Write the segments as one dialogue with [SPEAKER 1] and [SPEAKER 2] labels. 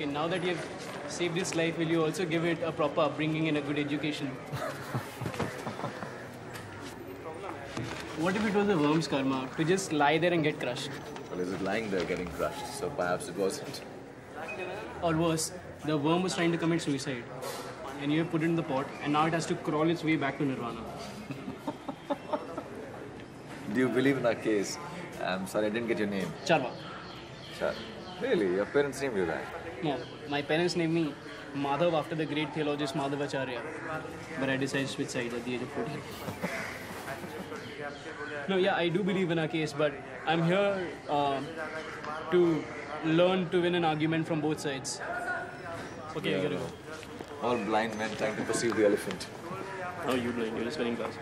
[SPEAKER 1] Okay, now that you've saved its life, will you also give it a proper upbringing and a good education? What if it was a worm's karma to just lie there and get crushed?
[SPEAKER 2] Well, is it lying there getting crushed? So perhaps it wasn't.
[SPEAKER 1] Or worse, the worm was trying to commit suicide. And you have put it in the pot, and now it has to crawl its way back to nirvana.
[SPEAKER 2] Do you believe in that case? I'm sorry, I didn't get your name.
[SPEAKER 1] Charva.
[SPEAKER 2] Char. Really? Your parents named you that?
[SPEAKER 1] No, my parents named me Madhav after the great theologist Madhavacharya. But I decided to switch sides at the age of 14. No, yeah, I do believe in our case, but I'm here to learn to win an argument from both sides. Okay, I gotta go.
[SPEAKER 2] All blind men trying to perceive the elephant.
[SPEAKER 1] How are you blind? You're just wearing glasses.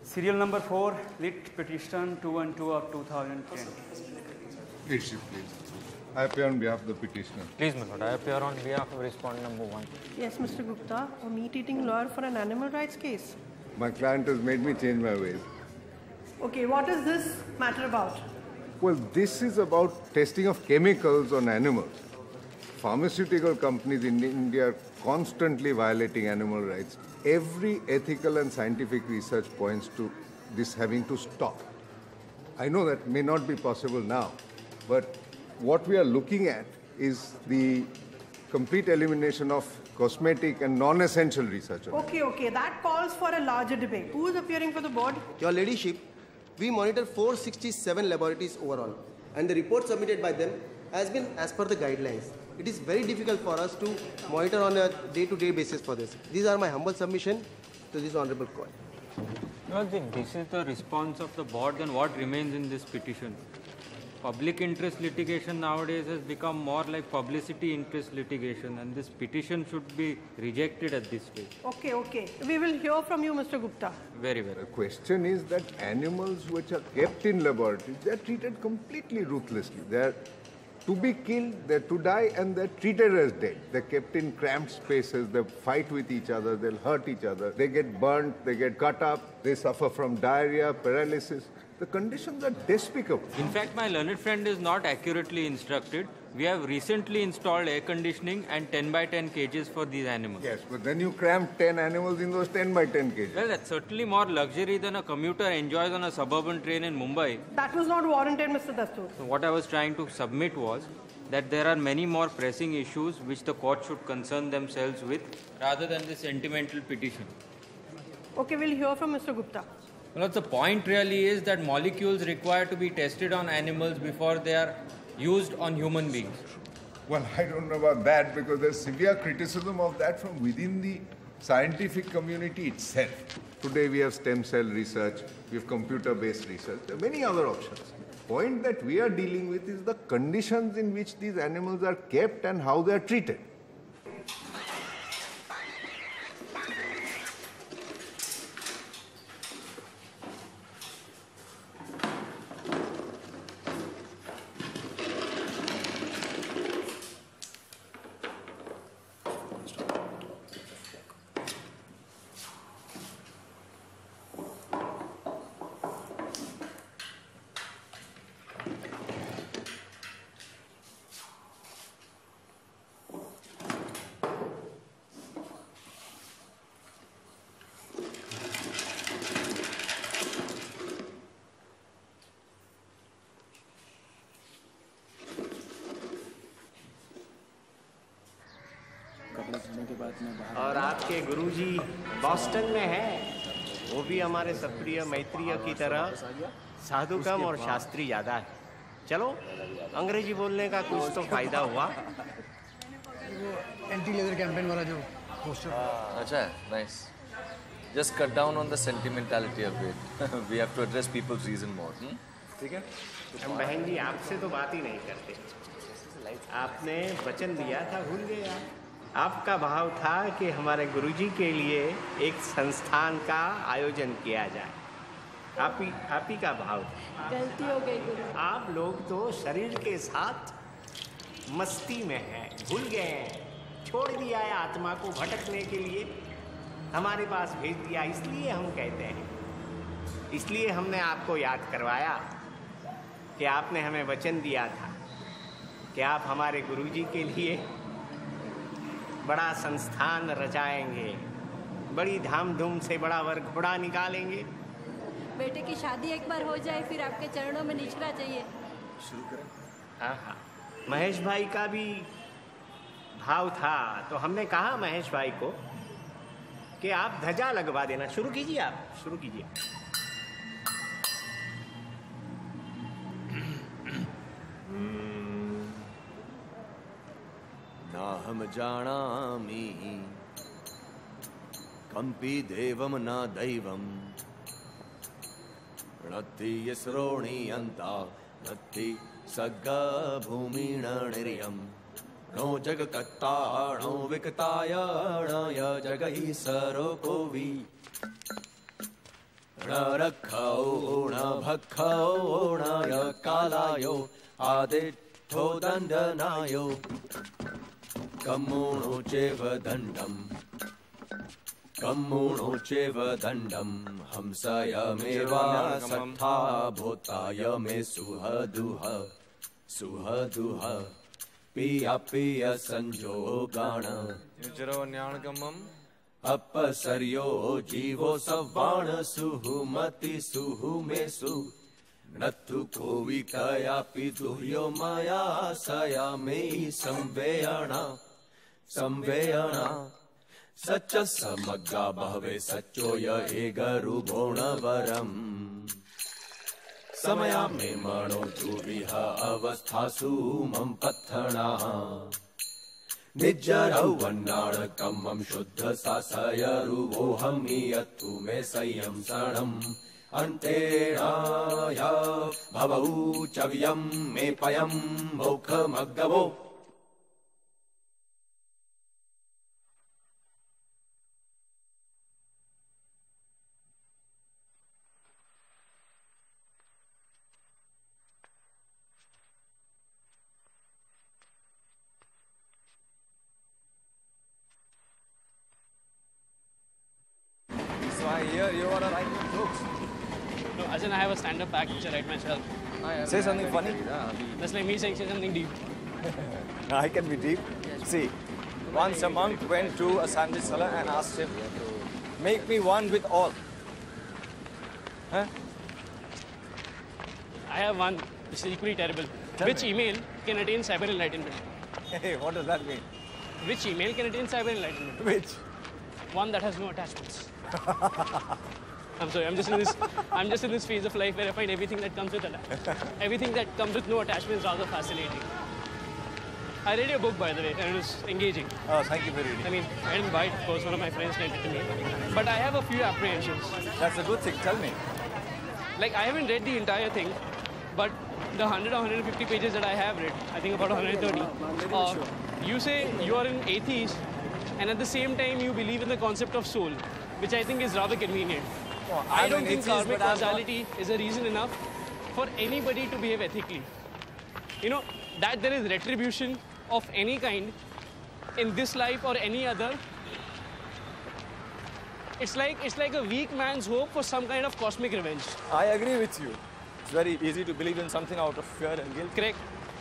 [SPEAKER 3] Serial number 4, Lit Petition 212 of 2010.
[SPEAKER 4] Leadership, please. I appear on behalf of the petitioner.
[SPEAKER 5] Please, my lord, I appear on behalf of respondent number 1.
[SPEAKER 6] Yes, Mr. Gupta, a meat-eating lawyer for an animal rights case.
[SPEAKER 4] My client has made me change my ways.
[SPEAKER 6] Okay, what is this matter about?
[SPEAKER 4] Well, this is about testing of chemicals on animals. Pharmaceutical companies in India are constantly violating animal rights. Every ethical and scientific research points to this having to stop. I know that may not be possible now, but what we are looking at is the complete elimination of cosmetic and non-essential research.
[SPEAKER 6] Okay, that calls for a larger debate. Who is appearing for the board?
[SPEAKER 7] Your Ladyship, we monitor 467 laboratories overall, and the report submitted by them has been as per the guidelines. It is very difficult for us to monitor on a day-to-day basis for this. These are my humble submission to this honorable court.
[SPEAKER 5] No, then this is the response of the board, then what remains in this petition? Public interest litigation nowadays has become more like publicity interest litigation, and this petition should be rejected at this stage.
[SPEAKER 6] Okay. We will hear from you, Mr. Gupta.
[SPEAKER 5] Very well.
[SPEAKER 4] The question is that animals which are kept in laboratories, they are treated completely ruthlessly. They are to be killed, they're to die, and they're treated as dead. They're kept in cramped spaces, they fight with each other, they'll hurt each other. They get burnt, they get cut up, they suffer from diarrhea, paralysis. The conditions are despicable.
[SPEAKER 5] In fact, my learned friend is not accurately instructed. We have recently installed air conditioning and 10 by 10 cages for these animals.
[SPEAKER 4] Yes, but then you cramp 10 animals in those 10 by 10 cages.
[SPEAKER 5] Well, that's certainly more luxury than a commuter enjoys on a suburban train in Mumbai.
[SPEAKER 6] That was not warranted, Mr. Dastur.
[SPEAKER 5] So what I was trying to submit was that there are many more pressing issues which the court should concern themselves with rather than this sentimental petition.
[SPEAKER 6] Okay, we'll hear from Mr. Gupta.
[SPEAKER 5] Well, the point really is that molecules require to be tested on animals before they are used on human beings.
[SPEAKER 4] Well, I don't know about that because there's severe criticism of that from within the scientific community itself. Today we have stem cell research, we have computer-based research, there are many other options. The point that we are dealing with is the conditions in which these animals are kept and how they are treated.
[SPEAKER 8] और आपके गुरुजी Boston में हैं, वो भी हमारे सबप्रिय मैत्रियों की तरह साधु कम और शास्त्री ज़्यादा है। चलो अंग्रेजी बोलने का कुछ तो फायदा हुआ।
[SPEAKER 9] एंटी लेदर कैंपेन वाला जो पोस्टर।
[SPEAKER 2] अच्छा, nice. Just cut down on the sentimentality of it. We have to address people's reason more. ठीक है?
[SPEAKER 8] हम बहन जी आपसे तो बात ही नहीं करते। आपने वचन दिया था, भूल गए आप? आपका भाव था कि हमारे गुरुजी के लिए एक संस्थान का आयोजन किया जाए। आप ही का भाव था।
[SPEAKER 10] गलती हो गई गुरु।
[SPEAKER 8] आप लोग तो शरीर के साथ मस्ती में हैं, भूल गए हैं, छोड़ दिया है आत्मा को भटकने के लिए, हमारे पास भेज दिया। इसलिए हम कहते हैं, इसलिए हमने आपको याद करवाया कि आपने हमें वचन दिया था कि आप हमारे गुरुजी के लिए बड़ा संस्थान रचाएंगे, बड़ी धाम-धूम से बड़ा वर्ग बड़ा निकालेंगे।
[SPEAKER 10] बेटे की शादी एक बार हो जाए, फिर आपके चरणों में निचला चाहिए।
[SPEAKER 8] शुरू करें? हाँ हाँ, महेश भाई का भी भाव था, तो हमने कहा महेश भाई को कि आप ध्वजा लगवा देना। शुरू कीजिए, आप शुरू कीजिए।
[SPEAKER 11] नाहं जानामि कम्पि देवं न दैवं नत्ति श्रोणीयन्ता नत्ति सग्गभूमिणनिर्यं नो जगकर्ताणो विकतायणाय जगहि सरोकोवि न रक्षौ न भक्षौ नाय कालायो आदित्यो दण्डनायो कम्मुणो चैव दण्डं हंसयमेवा सत्था भूताय मे सुहदुः पिया पिय संजोगाण
[SPEAKER 2] युजरवन्याणगमम्
[SPEAKER 11] अपसर्यो जीवो सव्वाण सुहुमति सुहुमेषु नत्तु कोविकयापि दुर्यो मया सया मे संवेयणा सच्च समग्गा बहवे सच्चो य एगरुगुणवरम् समया मे मणो ध्रुविह अवस्थासु मम पत्थणाः निज्जरौ वन्नाणकमं शुद्ध सासयरुवोहमियत्तु मे संयंसणम् अन्तेणाय भवौ चव्यं मे पयं मोक्षमग्गवो
[SPEAKER 1] I have a stand-up act which I write myself.
[SPEAKER 12] Say something funny.
[SPEAKER 1] That's like me saying something deep.
[SPEAKER 12] I can be deep. See, once a monk went to a sandwich seller and asked him, "Make me one with all." Huh?
[SPEAKER 1] I have one which is equally terrible. Which email can attain cyber enlightenment?
[SPEAKER 12] Hey, what does that mean?
[SPEAKER 1] Which email can attain cyber enlightenment?
[SPEAKER 12] Which?
[SPEAKER 1] One that has no attachments. I'm sorry. I'm just in this phase of life where I find everything that comes with no attachments rather fascinating. I read your book, by the way, and it was engaging.
[SPEAKER 12] Oh, thank you for reading.
[SPEAKER 1] I mean, I didn't buy it, of course. One of my friends lent it to me. But I have a few apprehensions.
[SPEAKER 12] That's a good thing. Tell me.
[SPEAKER 1] Like, I haven't read the entire thing, but the 100 or 150 pages that I have read, I think about 130, you say you are an atheist, and at the same time you believe in the concept of soul, which I think is rather convenient.
[SPEAKER 12] Oh,
[SPEAKER 1] I don't think karmic causality is a reason enough for anybody to behave ethically. You know, that there is retribution of any kind in this life or any other, it's like a weak man's hope for some kind of cosmic revenge.
[SPEAKER 12] I agree with you. It's very easy to believe in something out of fear and guilt.
[SPEAKER 1] Correct.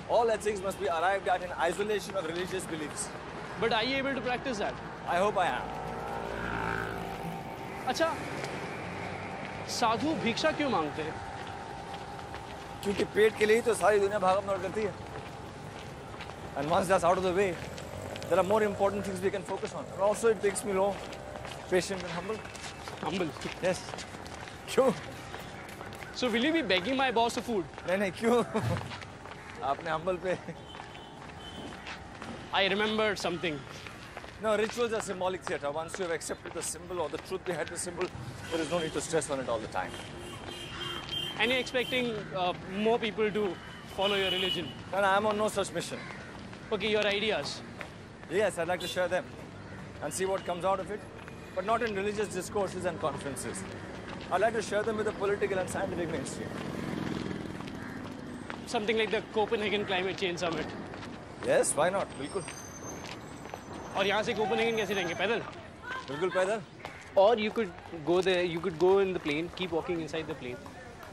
[SPEAKER 12] All ethics must be arrived at in isolation of religious beliefs.
[SPEAKER 1] But are you able to practice that?
[SPEAKER 12] I hope I am.
[SPEAKER 1] अच्छा, साधु भिक्षा क्यों मांगते हैं?
[SPEAKER 12] क्योंकि पेट के लिए ही तो सारी दुनिया भागम दौड़ करती है. And once that's out of the way, there are more important things we can focus on. And also it makes me more patient and humble.
[SPEAKER 1] Humble?
[SPEAKER 12] Yes. क्यों?
[SPEAKER 1] So will you be begging my boss for food?
[SPEAKER 12] नहीं क्यों? आपने humble पे.
[SPEAKER 1] I remembered something.
[SPEAKER 12] No, rituals are symbolic theatre. Once you have accepted the symbol or the truth behind the symbol, there is no need to stress on it all the time.
[SPEAKER 1] And you're expecting more people to follow your religion?
[SPEAKER 12] And I am on no such mission.
[SPEAKER 1] Okay, your ideas?
[SPEAKER 12] Yes, I'd like to share them and see what comes out of it, but not in religious discourses and conferences. I'd like to share them with the political and scientific mainstream.
[SPEAKER 1] Something like the Copenhagen Climate Change Summit?
[SPEAKER 12] Yes, why not? बिल्कुल.
[SPEAKER 1] और यहाँ से Copenhagen कैसे जाएंगे? पैदल?
[SPEAKER 12] बिल्कुल पैदल.
[SPEAKER 1] Or you could go there, you could go in the plane, keep walking inside the plane.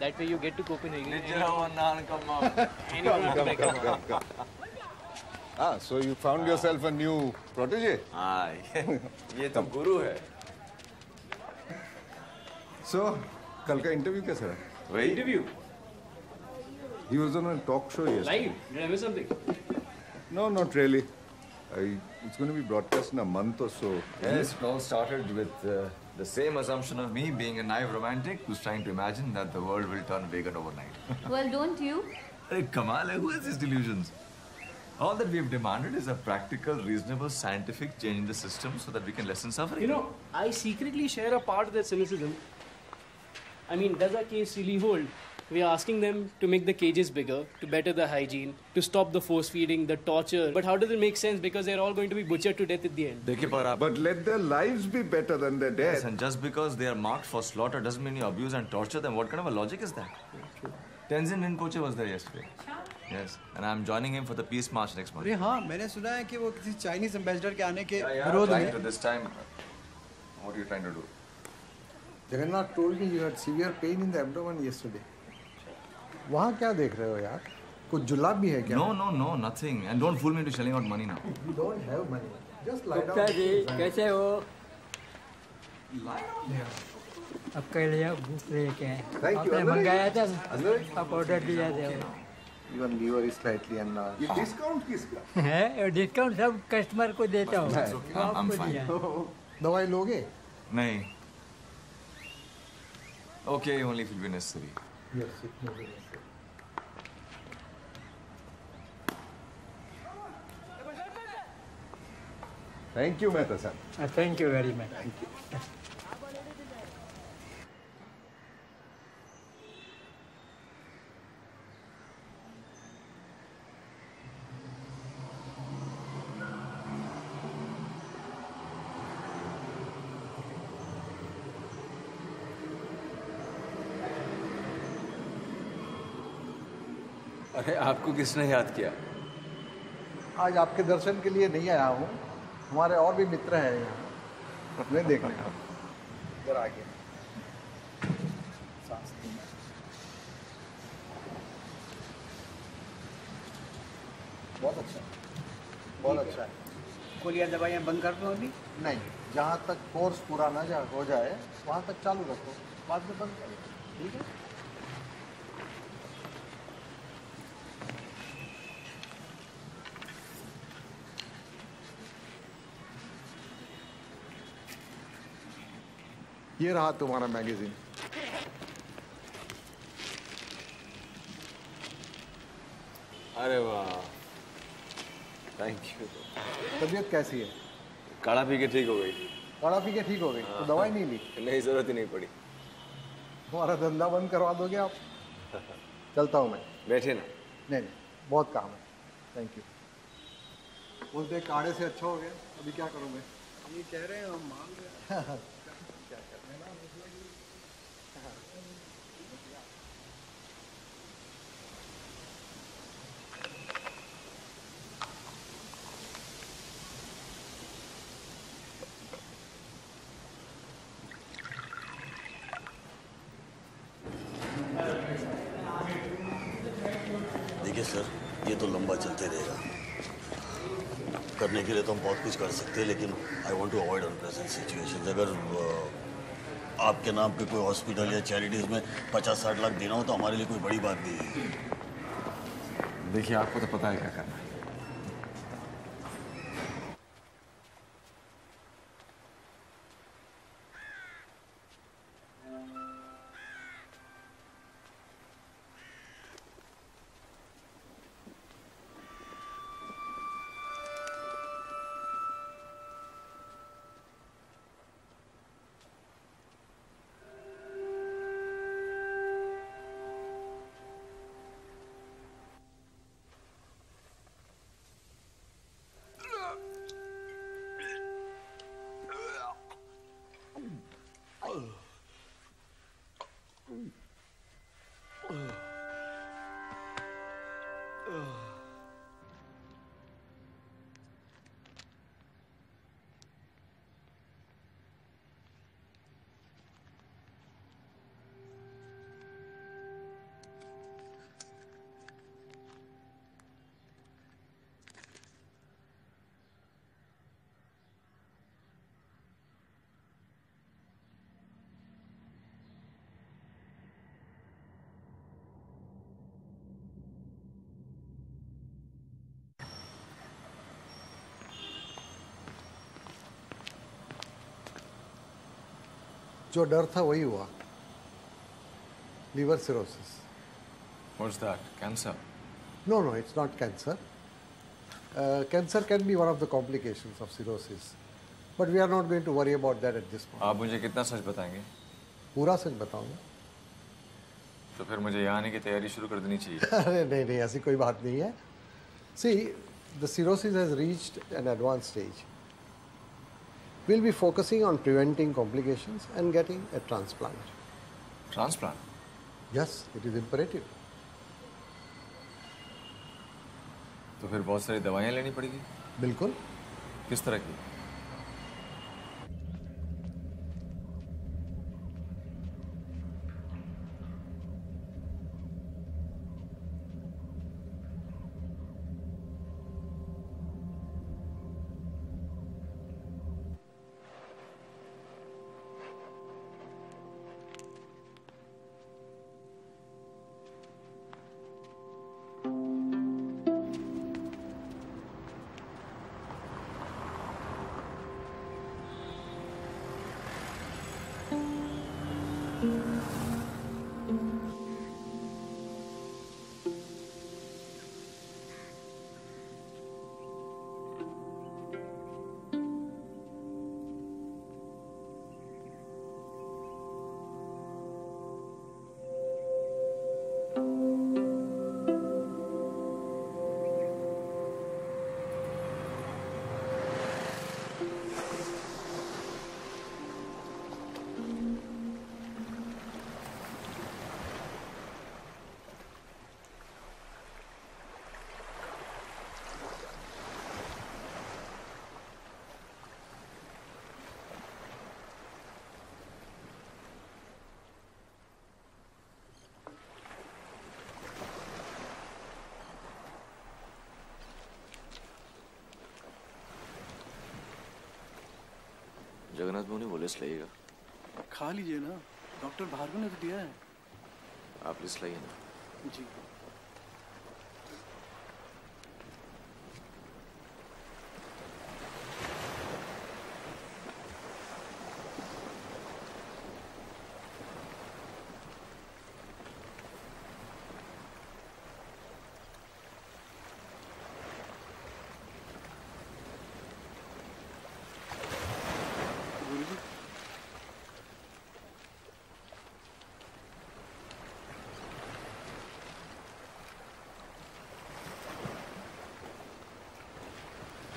[SPEAKER 1] That way you get to Copenhagen. And you don't have to break up.
[SPEAKER 4] Ah, so you found yourself a new protege?
[SPEAKER 2] हाँ ये तो गुरु है.
[SPEAKER 4] So, कल का interview कैसा रहा?
[SPEAKER 2] वही
[SPEAKER 1] Interview?
[SPEAKER 4] He was on a talk show yesterday.
[SPEAKER 1] Live? Did I miss something?
[SPEAKER 4] No, not really. It's going to be broadcast in a month or so.
[SPEAKER 2] Yes, it all started with the same assumption of me being a naive romantic who's trying to imagine that the world will turn vegan overnight.
[SPEAKER 10] Well, don't you?
[SPEAKER 2] Hey, Kamal, who has these delusions? All that we've demanded is a practical, reasonable, scientific change in the system so that we can lessen suffering.
[SPEAKER 1] You know, I secretly share a part of that cynicism. I mean, does our case really hold? We are asking them to make the cages bigger, to better the hygiene, to stop the force feeding, the torture. But how does it make sense? Because they're all going to be butchered to death at the end.
[SPEAKER 4] But let their lives be better than their death.
[SPEAKER 2] Yes, and just because they are marked for slaughter doesn't mean you abuse and torture them. What kind of a logic is that?
[SPEAKER 1] True.
[SPEAKER 2] Tenzin Rinpoche was there yesterday. Yes, and I'm joining him for the peace march next month.
[SPEAKER 9] अरे हाँ, मैंने सुना है कि वो किसी Chinese ambassador के आने के
[SPEAKER 2] Yeah,
[SPEAKER 9] विरोध
[SPEAKER 2] trying
[SPEAKER 9] में.
[SPEAKER 2] to this time. What are you trying to do?
[SPEAKER 13] Jagannath told me you had severe pain in the abdomen yesterday. वहाँ क्या देख रहे हो यार? कुछ जुलाब भी है क्या?
[SPEAKER 2] No, nothing. And don't fool me into shelling out money now.
[SPEAKER 13] You don't have money. Just lie down.
[SPEAKER 14] Gupta ji कैसे हो?
[SPEAKER 13] Lie down.
[SPEAKER 14] आपके लिए बुक लेके आए.
[SPEAKER 13] Thank you.
[SPEAKER 14] आपने मंगाया था?
[SPEAKER 13] अंदर
[SPEAKER 14] आप ऑर्डर दिया था.
[SPEAKER 13] Even liver is slightly enlarged.
[SPEAKER 4] ये discount किसका?
[SPEAKER 14] है डिस्काउंट सब कस्टमर को देता हूँ.
[SPEAKER 2] I'm fine.
[SPEAKER 13] दवाई लोगे?
[SPEAKER 2] नहीं. Okay, only if it will be necessary.
[SPEAKER 13] Yes, it will be necessary.
[SPEAKER 4] Thank you, Mehta-san.
[SPEAKER 14] Thank you very much.
[SPEAKER 4] Thank you.
[SPEAKER 2] अरे आपको किसने याद किया?
[SPEAKER 13] आज आपके दर्शन के लिए नहीं आया हूँ. हमारे और भी मित्र हैं यहाँ. मैं देखने का. इधर आ गया. बहुत अच्छा. बहुत अच्छा है.
[SPEAKER 9] गोलियां दवाइयाँ बंद कर दो अभी?
[SPEAKER 13] नहीं, जहाँ तक कोर्स पूरा ना हो जाए वहाँ तक चालू रखो. बाद में बंद करो. ठीक है? ये रहा तुम्हारा मैगजीन.
[SPEAKER 2] अरे वाह, थैंक यू.
[SPEAKER 13] तबीयत कैसी है?
[SPEAKER 2] काढ़ा पी के ठीक हो गई.
[SPEAKER 13] काढ़ा पी के ठीक हो गई? तो दवाई नहीं ली?
[SPEAKER 2] नहीं, जरूरत ही नहीं पड़ी.
[SPEAKER 13] हमारा धंधा बंद करवा दोगे आप? चलता हूँ मैं.
[SPEAKER 2] बैठे ना.
[SPEAKER 13] नहीं, बहुत काम है. Thank you. बोलते काढ़े से अच्छा हो गया. अभी क्या करोगे?
[SPEAKER 9] ये कह रहे हैं हम मांग रहे हैं.
[SPEAKER 13] क्या करना है?
[SPEAKER 15] देखिए सर, ये तो लंबा चलते रहेगा. करने के लिए तो हम बहुत कुछ कर सकते हैं, लेकिन I want to avoid unpleasant situations. अगर आपके नाम पे कोई हॉस्पिटल या चैरिटीज़ में 50-60 लाख देना हो तो हमारे लिए कोई बड़ी बात नहीं है.
[SPEAKER 2] देखिए, आपको तो पता है क्या करना है.
[SPEAKER 13] जो डर था वही हुआ, liver cirrhosis.
[SPEAKER 2] What's that? Cancer?
[SPEAKER 13] No, no, it's not cancer. Cancer can be one of the complications of cirrhosis, but we are not going to worry about that at this point.
[SPEAKER 2] आप मुझे कितना सच बताएंगे?
[SPEAKER 13] पूरा सच बताऊंगा।
[SPEAKER 2] तो फिर मुझे यहाँ आने की तैयारी शुरू कर देनी चाहिए।
[SPEAKER 13] अरे नहीं नहीं, ऐसी कोई बात नहीं है। See, the cirrhosis has reached an advanced stage. We'll be focusing on preventing complications and getting a transplant.
[SPEAKER 2] Transplant?
[SPEAKER 13] Yes, it is imperative.
[SPEAKER 2] तो फिर बहुत सारी दवाइयाँ लेनी पड़ेगी?
[SPEAKER 13] बिल्कुल।
[SPEAKER 2] किस तरह की? जगन्नाथ मुनि वो लिस्ट लाइएगा।
[SPEAKER 16] खा लीजिए ना, डॉक्टर भार्गव ने तो दिया है।
[SPEAKER 2] आप लिस्ट लाइए ना।
[SPEAKER 16] जी।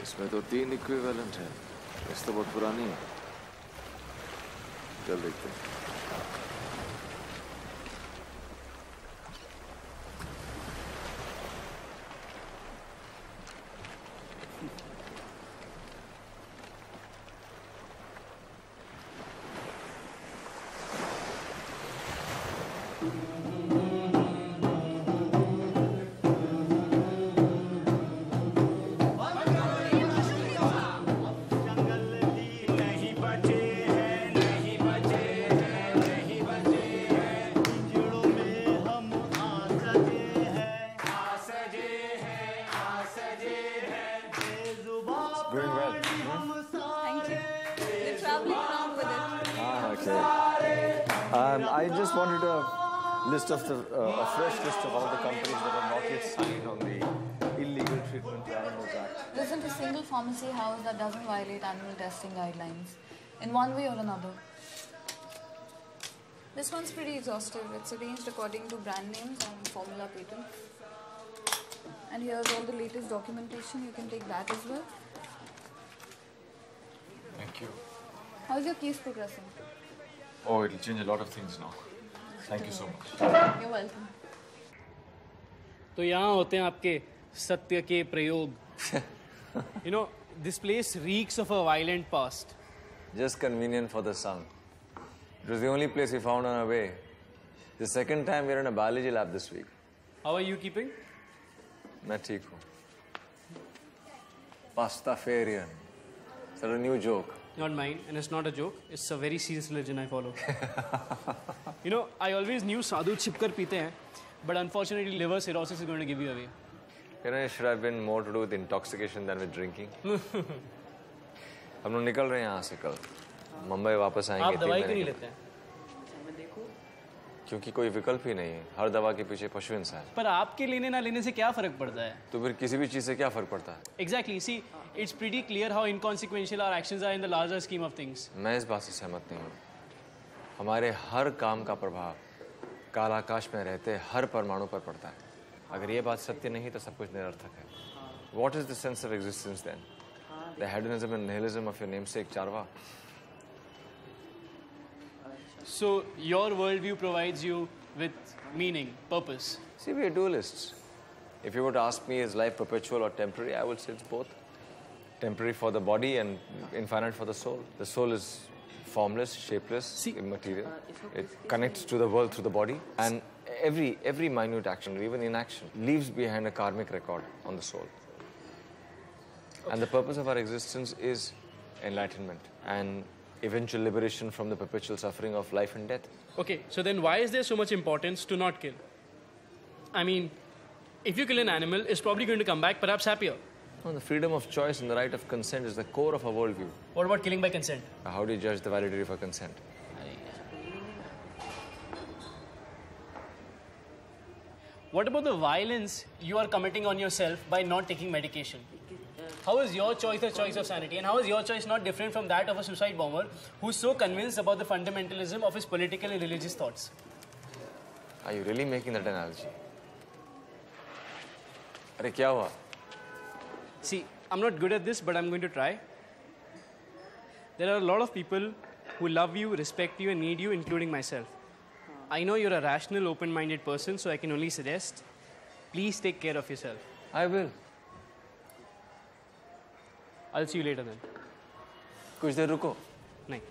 [SPEAKER 2] इसमें तो 3 इक्विवेलेंट है। इस तो बहुत पुरानी है। चल देखते हैं।
[SPEAKER 12] I just wanted a list of a fresh list of all the companies that have not yet signed on the Illegal Treatment to Animals Act.
[SPEAKER 17] There isn't a single pharmacy house that doesn't violate animal testing guidelines, in one way or another. This one's pretty exhaustive. It's arranged according to brand names and formula patents. And here's all the latest documentation. You can take that as well.
[SPEAKER 2] Thank you.
[SPEAKER 17] How's your case progressing?
[SPEAKER 2] Oh, it'll change a lot of things now. Thank you so much.
[SPEAKER 17] You're welcome.
[SPEAKER 1] तो यहाँ होते हैं आपके सत्य के प्रयोग. You know, this place reeks of a violent past.
[SPEAKER 2] Just convenient for the sun. It was the only place we found on our way. The second time we're in a biology lab this week.
[SPEAKER 1] How are you keeping?
[SPEAKER 2] मैं ठीक हूँ. Pastafarian. Is that a new joke?
[SPEAKER 1] Not mine, and it's not a joke. It's a very serious religion I follow. You know, I always knew sadhu chipkar peete hain, but unfortunately liver cirrhosis is going to give you away.
[SPEAKER 2] You know, it should have been more to do with intoxication than with drinking. हम लोग निकल रहे हैं यहाँ से कल. मुंबई वापस आएंगे.
[SPEAKER 1] आप दवाई क्यों नहीं लेते हैं?
[SPEAKER 2] क्योंकि कोई विकल्प ही नहीं है, हर दवा के पीछे पशु हिंसा है।
[SPEAKER 1] पर आपके लेने ना लेने से क्या फर्क पड़ता है?
[SPEAKER 2] तो फिर किसी भी चीज से क्या फर्क पड़ता है?
[SPEAKER 1] Exactly. See, it's pretty clear how inconsequential our actions are in the larger scheme of things.
[SPEAKER 2] मैं इस बात से सहमत नहीं हूँ। हमारे हर काम का प्रभाव काल आकाश में रहते हर परमाणु पर पड़ता है। अगर ये बात सत्य नहीं तो सब कुछ निरर्थक है। What is the sense of existence then? The hedonism and nihilism of your namesake Charva.
[SPEAKER 1] So your worldview provides you with meaning, purpose.
[SPEAKER 2] See, we are dualists. If you were to ask me, is life perpetual or temporary, I would say it's both. Temporary for the body and infinite for the soul. The soul is formless, shapeless, immaterial. It connects to the world through the body. And every minute action, even inaction, leaves behind a karmic record on the soul. And the purpose of our existence is enlightenment and eventual liberation from the perpetual suffering of life and death.
[SPEAKER 1] Okay, so then why is there so much importance to not kill? I mean, if you kill an animal, it's probably going to come back perhaps happier.
[SPEAKER 2] No, the freedom of choice and the right of consent is the core of our worldview.
[SPEAKER 1] What about killing by consent?
[SPEAKER 2] How do you judge the validity of a consent?
[SPEAKER 1] What about the violence you are committing on yourself by not taking medication? How is your choice the choice of sanity? And how is your choice not different from that of a suicide bomber who's so convinced about the fundamentalism of his political and religious thoughts?
[SPEAKER 2] Are you really making that analogy? Arey, kya hua?
[SPEAKER 1] See, I'm not good at this, but I'm going to try. There are a lot of people who love you, respect you, and need you, including myself. I know you're a rational, open-minded person, so I can only suggest, please take care of yourself.
[SPEAKER 2] I will.
[SPEAKER 1] I'll see you later then.
[SPEAKER 2] कुछ देर रुको.
[SPEAKER 1] नहीं.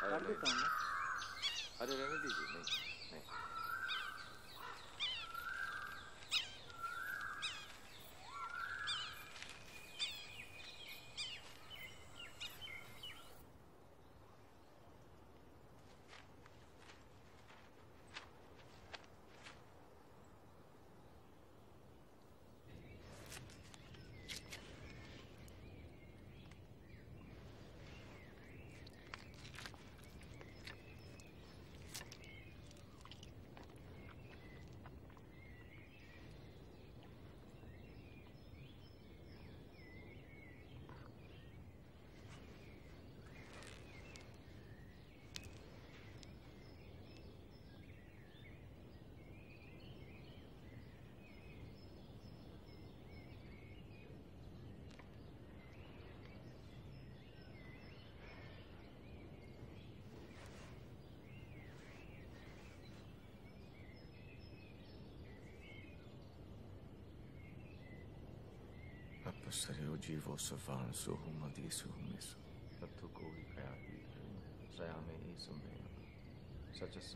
[SPEAKER 2] काट देता हूँ। अरे रहने दीजिए, नहीं नहीं। Apasareo jivo savan suhu madi suhu misu. Tattu koi kayati sayame isumena. Such as.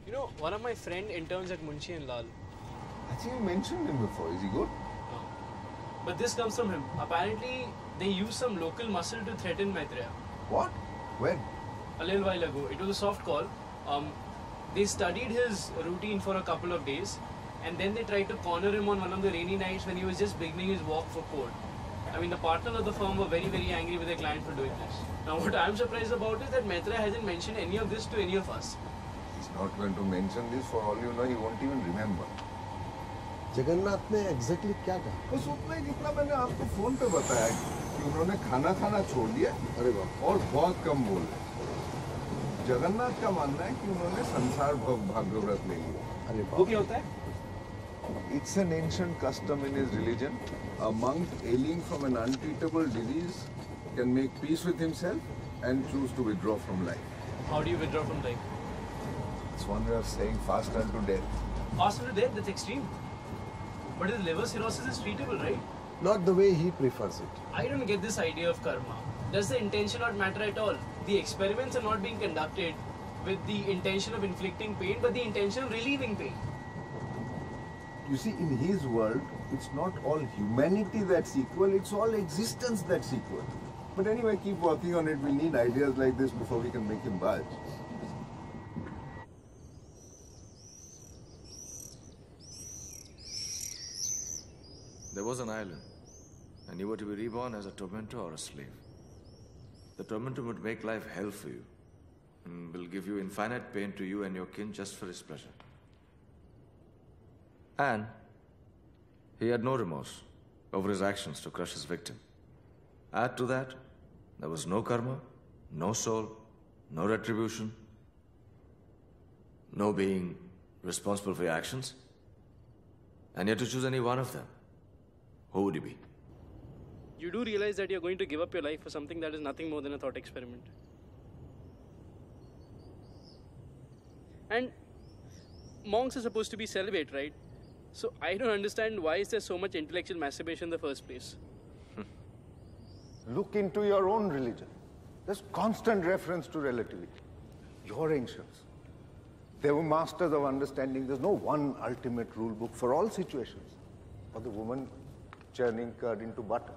[SPEAKER 1] You know, one of my friend interns at Munshi and Lal.
[SPEAKER 4] I think you mentioned him before. Is he good?
[SPEAKER 1] No. But this comes from him. Apparently, they use some local muscle to threaten Maitreya.
[SPEAKER 4] What? When?
[SPEAKER 1] A little while ago. It was a soft call. They studied his routine for a couple of days, and then they tried to corner him on one of the rainy nights when he was just beginning his walk for code. I mean, the partners of the firm were very, very angry with their client for doing this. Now, what I'm surprised about is that Maitreya hasn't mentioned any of this to any of us.
[SPEAKER 4] He's not going to mention this. For all you know, he won't even remember.
[SPEAKER 13] Jagannath ने exactly क्या कहा?
[SPEAKER 4] बस उतना ही जितना मैंने आपको phone पे बताया कि उन्होंने खाना खाना छोड़ दिया। अरे वाह! और बहुत कम बोल रहे। जगन्नाथ का मानना है कि उन्होंने संसार भागव्रत ले लिया।
[SPEAKER 13] अरे वाह!
[SPEAKER 1] वो क्या होता है?
[SPEAKER 4] It's an ancient custom in his religion. A monk ailing from an untreatable disease can make peace with himself and choose to withdraw from life.
[SPEAKER 1] How do you withdraw from life?
[SPEAKER 4] It's one way of saying fast unto death.
[SPEAKER 1] Fast unto death? That's extreme. But his liver cirrhosis is treatable, right?
[SPEAKER 13] Not the way he prefers it.
[SPEAKER 1] I don't get this idea of karma. Does the intention not matter at all? The experiments are not being conducted with the intention of inflicting pain, but the intention of relieving pain.
[SPEAKER 4] You see, in his world, it's not all humanity that's equal, it's all existence that's equal. But anyway, keep working on it. We need ideas like this before we can make him budge.
[SPEAKER 2] There was an island, and you were to be reborn as a tormentor or a slave. The tormentor would make life hell for you, and will give you infinite pain to you and your kin just for his pleasure. And he had no remorse over his actions to crush his victim. Add to that, there was no karma, no soul, no retribution, no being responsible for your actions. And yet to choose any one of them, who would he be?
[SPEAKER 1] You do realize that you're going to give up your life for something that is nothing more than a thought experiment. And monks are supposed to be celibate, right? So I don't understand why is there so much intellectual masturbation in the first place.
[SPEAKER 4] Look into your own religion. There's constant reference to relativity. Your ancients, they were masters of understanding. There's no one ultimate rule book for all situations. For the woman churning curd into butter,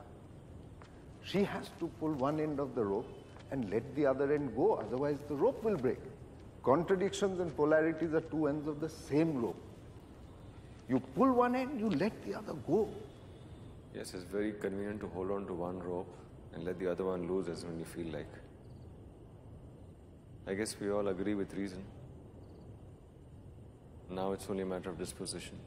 [SPEAKER 4] she has to pull one end of the rope and let the other end go, otherwise the rope will break. Contradictions and polarities are two ends of the same rope. You pull one end, you let the other go.
[SPEAKER 2] Yes, it's very convenient to hold on to one rope and let the other one loose as when you feel like. I guess we all agree with reason. Now it's only a matter of disposition.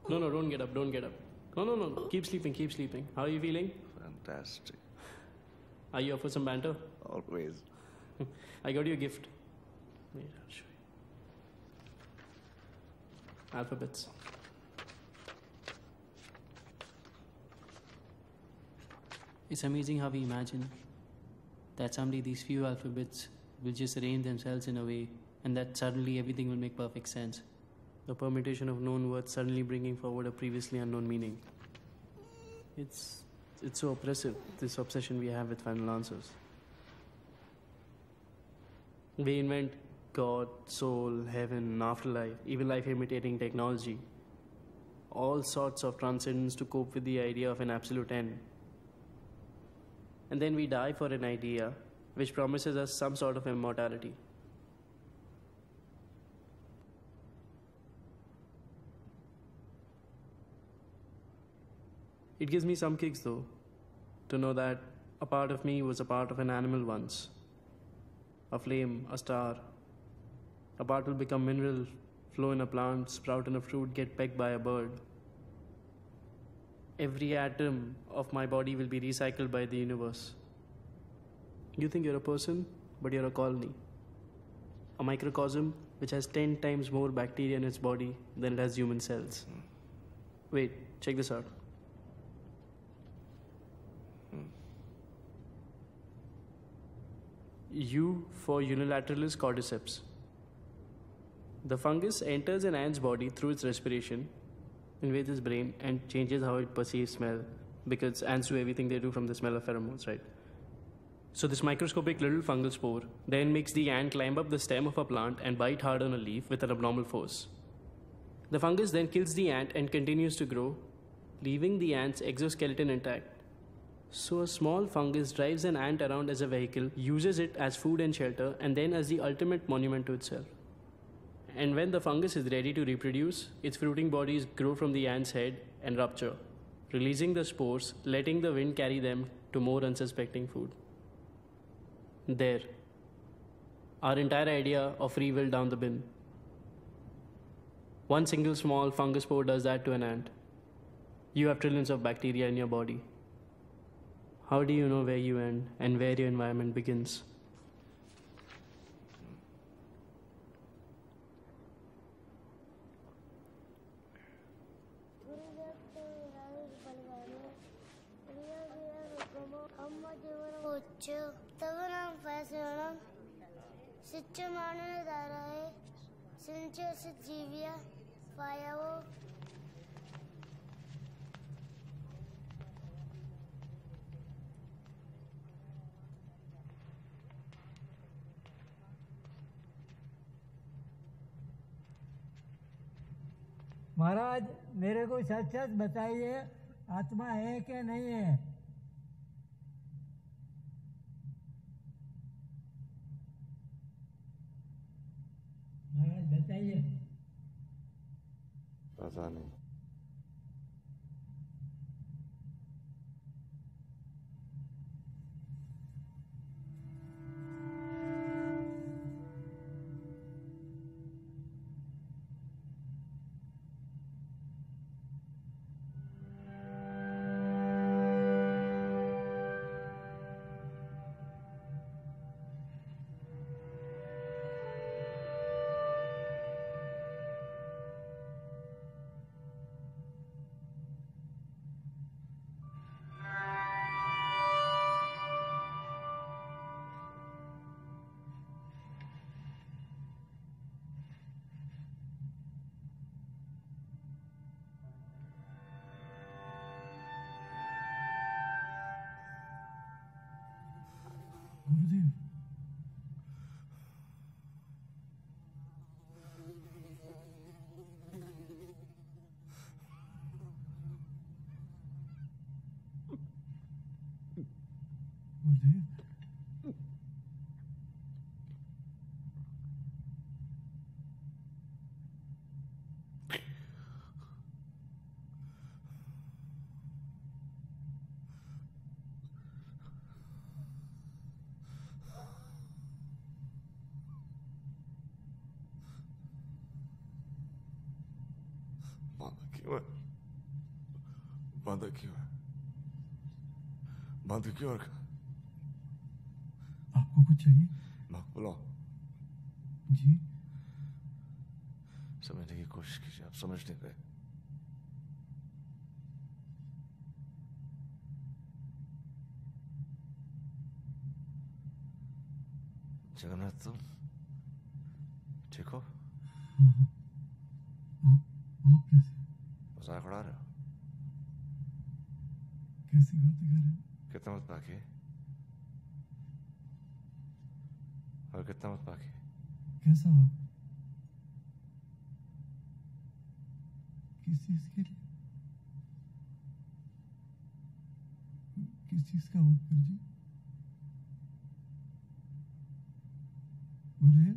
[SPEAKER 1] No, no, don't get up, don't get up. No, no, no, no. Keep sleeping, keep sleeping. How are you feeling?
[SPEAKER 18] Fantastic.
[SPEAKER 1] Are you up for some banter?
[SPEAKER 18] Always.
[SPEAKER 1] I got you a gift. Wait, I'll show you. Alphabets. It's amazing how we imagine that someday these few alphabets will just arrange themselves in a way and that suddenly everything will make perfect sense. The permutation of known words suddenly bringing forward a previously unknown meaning. It's so oppressive, this obsession we have with final answers. We invent God, soul, heaven, afterlife, even life imitating technology. all sorts of transcendence to cope with the idea of an absolute end. And then we die for an idea which promises us some sort of immortality. It gives me some kicks though, to know that a part of me was a part of an animal once. A flame, a star. A part will become mineral, flow in a plant, sprout in a fruit, get pecked by a bird. Every atom of my body will be recycled by the universe. You think you're a person, but you're a colony. A microcosm which has 10 times more bacteria in its body than it has human cells. Wait, check this out. U for unilateralist cordyceps. The fungus enters an ant's body through its respiration, invades its brain, and changes how it perceives smell, because ants do everything they do from the smell of pheromones, right? So this microscopic little fungal spore then makes the ant climb up the stem of a plant and bite hard on a leaf with an abnormal force. The fungus then kills the ant and continues to grow, leaving the ant's exoskeleton intact. So a small fungus drives an ant around as a vehicle, uses it as food and shelter, and then as the ultimate monument to itself. And when the fungus is ready to reproduce, its fruiting bodies grow from the ant's head and rupture, releasing the spores, letting the wind carry them to more unsuspecting food. There. Our entire idea of free will down the bin. One single small fungus spore does that to an ant. You have trillions of bacteria in your body. How do you know where you end and where your environment begins?
[SPEAKER 14] महाराज मेरे को सच सच बताइए आत्मा है कि नहीं है? महाराज बताइए।
[SPEAKER 2] पता नहीं।
[SPEAKER 18] गुरुदेव क्यों है? बांधा क्यों है? बांधा क्यों रखा?
[SPEAKER 19] आपको कुछ चाहिए?
[SPEAKER 2] बुलाओ।
[SPEAKER 19] जी
[SPEAKER 2] समझने की कोशिश कीजिए, आप समझ नहीं रहे। जगन्नाथ तुम ठीक हो?
[SPEAKER 19] आप कैसे?
[SPEAKER 2] मजाक उड़ा रहे हो?
[SPEAKER 19] कैसी बातें कर रहे हो?
[SPEAKER 2] कितना मत बाकी है? और कितना मत बाकी है?
[SPEAKER 19] कैसा वक्त? किस चीज के लिए? किस चीज का वर्कर जी? गुरुदेव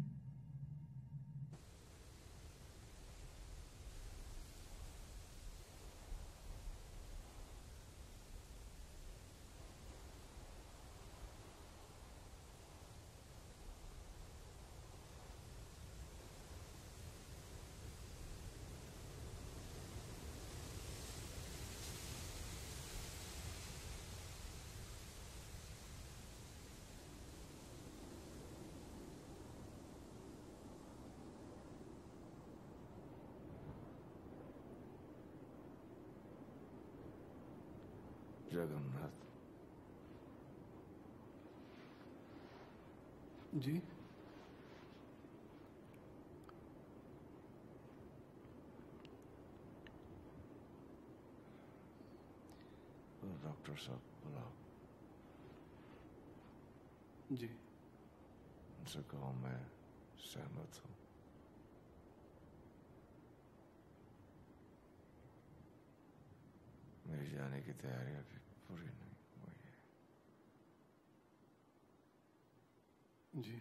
[SPEAKER 18] जगन्नाथ
[SPEAKER 16] जी
[SPEAKER 18] डॉक्टर साहब बुलाओ।
[SPEAKER 16] जी
[SPEAKER 18] उनसे कहो मैं सहमत हूँ। मेरी जाने की तैयारी अभी पूरी नहीं हुई है।
[SPEAKER 16] जी